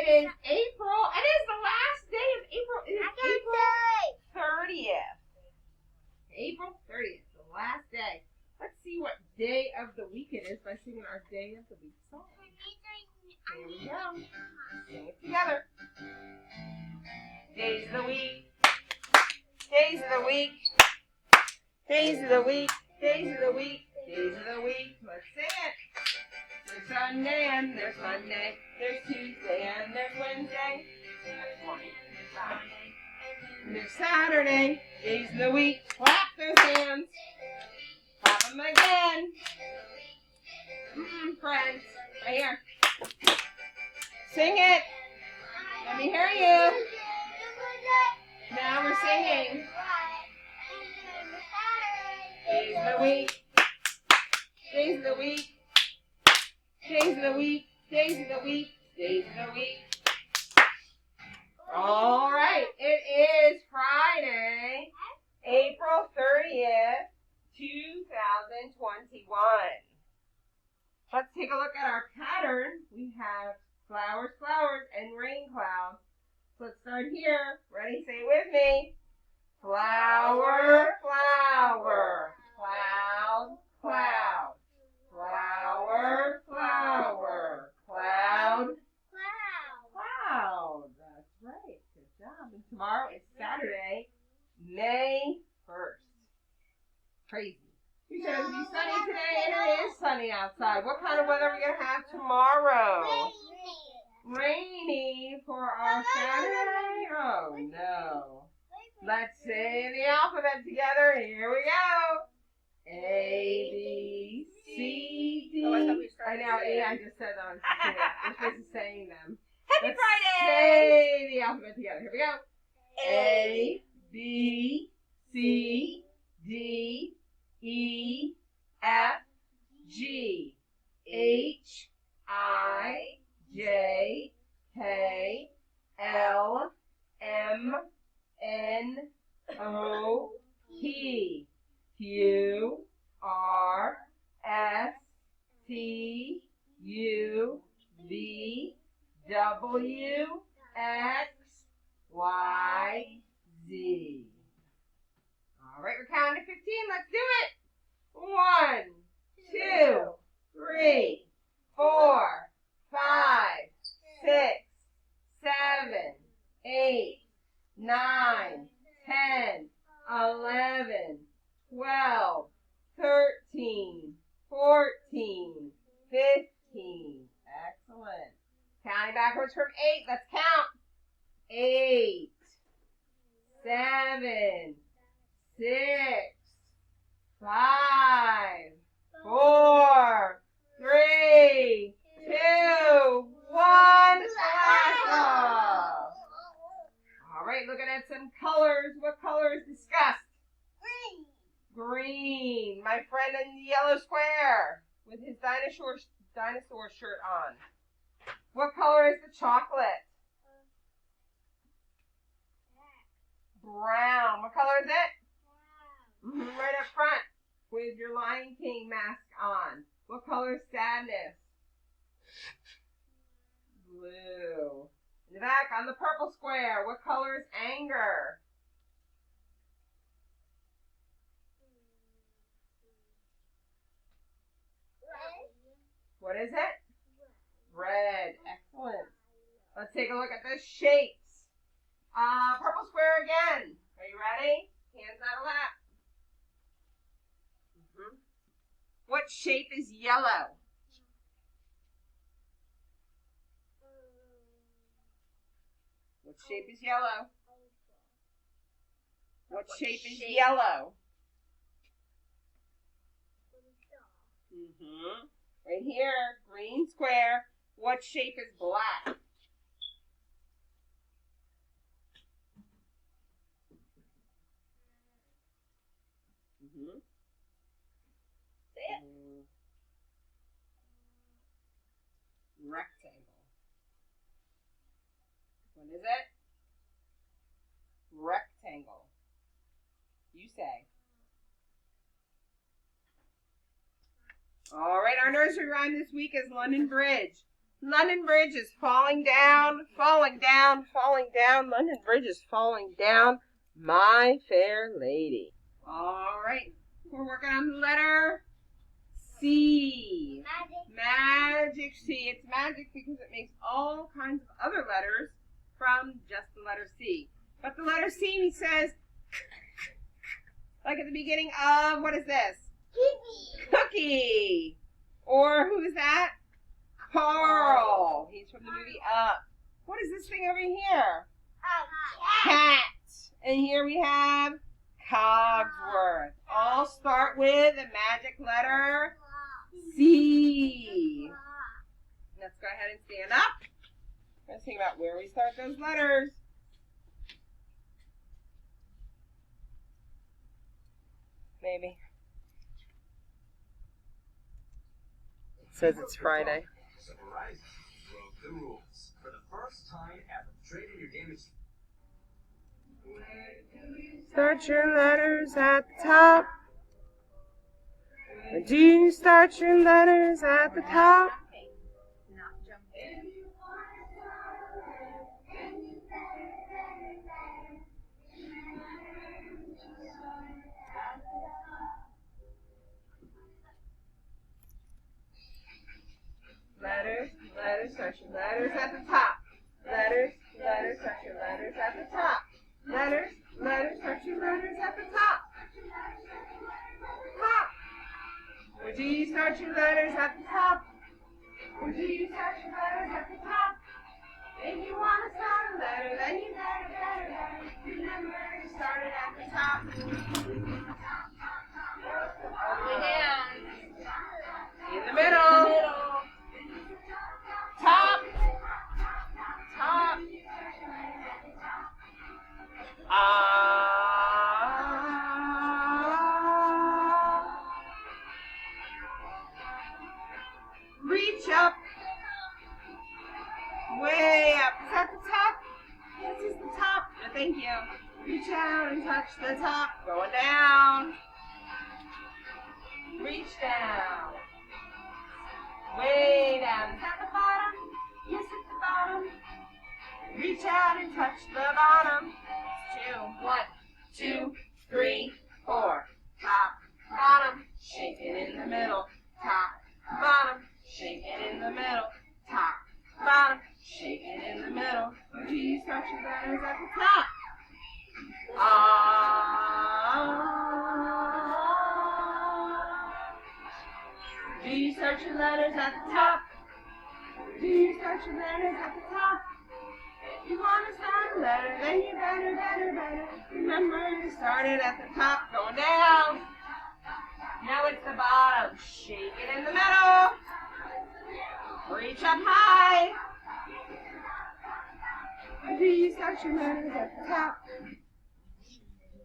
It is April. It is the last day of April. It is April 30th. April 30th, the last day. Let's see what day of the week it is by singing our day of the week song. Here we go. Sing it together. Days of the week. Days of the week. Days of the week. Days of the week. Days of the week. Let's sing it. There's Sunday and there's Monday. There's Tuesday and there's Wednesday. There's Friday. And there's Saturday. Days of the week. Clap those hands. Clap them again. Friends. Right here. Sing it. Let me hear you. Now we're singing. Days of the week. Days of the week. Days of the week. Days of the week. Days of the week. All right. It is Friday, April 30th, 2021. Let's take a look at our pattern. We have flowers, flowers, and rain clouds. So let's start here. Ready? Say it with me. Flower, flower. Cloud, cloud. Flower, flower. Cloud, cloud. That's right. Good job. And tomorrow is Saturday, May 1st. Crazy. We said it would be sunny today, and it is sunny outside. What kind of weather are we going to have tomorrow? Rainy for our Saturday? Oh, no. Let's say the alphabet together. Here we go. A, B, C, D. Oh, I know, I just said that. We're supposed to saying them. Happy Friday! Say the alphabet together. Here we go. A, B, C, D, E, F, G, H, I, J, K, L, M, N, O, P, Q, R, S, T, U, V, W, X, Y, Z. All right, we're counting to 15. Let's do it. 1, 2, 3, 4, 5, 6, 7, 8, 9, 10, 11, 12, 13, 14, 15. Excellent. Counting backwards from 8. Let's count. 8, 7, 6, 5, 4, 3, 2, 1. Blast off. All right, looking at some colors. What color is discussed? Green. My friend in the yellow square with his dinosaur shirt on. What color is the chocolate? Brown. What color is it? Right up front with your Lion King mask on. What color is sadness? Blue. In the back on the purple square, what color is anger? What is it? Red. Excellent. Let's take a look at the shapes. Purple square again. Are you ready? Hands out of lap. What shape is yellow? What shape is yellow? What shape is yellow? Right here, green square. What shape is black? Say it. Rectangle. What is it? Rectangle. You say. All right, our nursery rhyme this week is London Bridge. London Bridge is falling down, falling down, falling down. London Bridge is falling down. My Fair Lady. All right. We're working on the letter C. Magic C. It's magic because it makes all kinds of other letters from just the letter C. But the letter C says, like at the beginning of, what is this? Cookie. Or who is that? Carl. He's from the movie Up. What is this thing over here? Cat. And here we have Cogsworth. All start with a magic letter C. Let's go ahead and stand up. Let's think about where we start those letters. Maybe. It says it's Friday. So Verizon broke the rules. For the first time ever, trade in your damaged... Start your letters at the top. Or do you start your letters at the top? Not jumping. Letters, letters, start your letters at the top. Letters, letters, start your letters at the top. Letters, letters, start your letters at the top. Top. Where do you start your letters at the top? Where do you start your letters at the top? If you want to start a letter, then you better. Remember to start it at the top. All the way down. In the middle. Top. Top. Reach up. Way up. Is that the top? This is the top. Thank you. Reach out and touch the top. Going down. Reach down. Way down. Is that the bottom? Yes, it's the bottom. Reach out and touch the bottom. Two. 1, 2, 3, 4. Top, bottom, shake it in the middle. Top, bottom, shake it in the middle. Top, bottom, shake it in the middle. Where do you start your letters at the top? Do you start your letters at the top? Do you start your letters at the top? If you want to start a letter, then you better. Remember to start it at the top, going down. Now it's the bottom. Shake it in the middle. Reach up high. Do you start your letters at the top?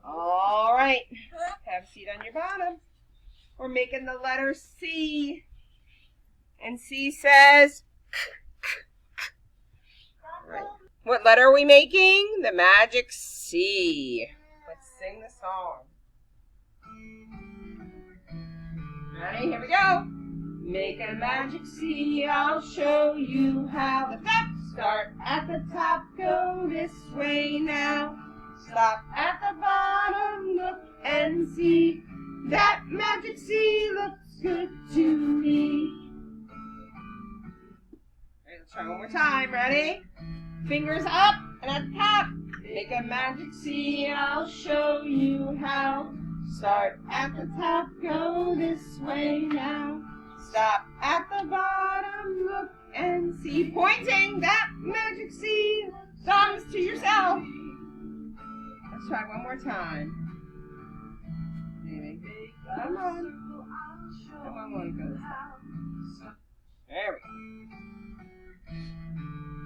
All right. Have a seat on your bottom. We're making the letter C. And C says... Right. What letter are we making? The magic C. Let's sing the song. Ready? Here we go. Make a magic C, I'll show you how. The steps start at the top, go this way now. Stop at the bottom, look and see. That magic C looks good to me. Alright, let's try one more time. Ready? Fingers up and at the top. Make a magic C, I'll show you how. Start at the top, go this way now. Stop at the bottom, look and see. Pointing that magic C, thumbs to yourself. Let's try one more time. Maybe. Come on. Come on, one goes. There we go.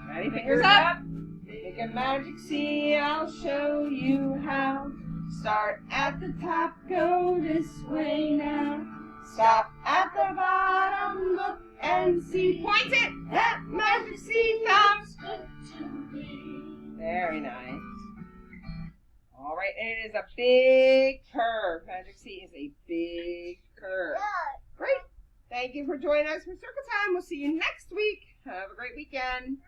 Ready? Fingers up. Make a magic C, I'll show you how. Start at the top, go this way now. Stop at the bottom, look and see. Point it, that magic C thumbs. Very nice. All right, and it is a big curve. Magic C is a big curve. Great. Thank you for joining us for Circle Time. We'll see you next week. Have a great weekend.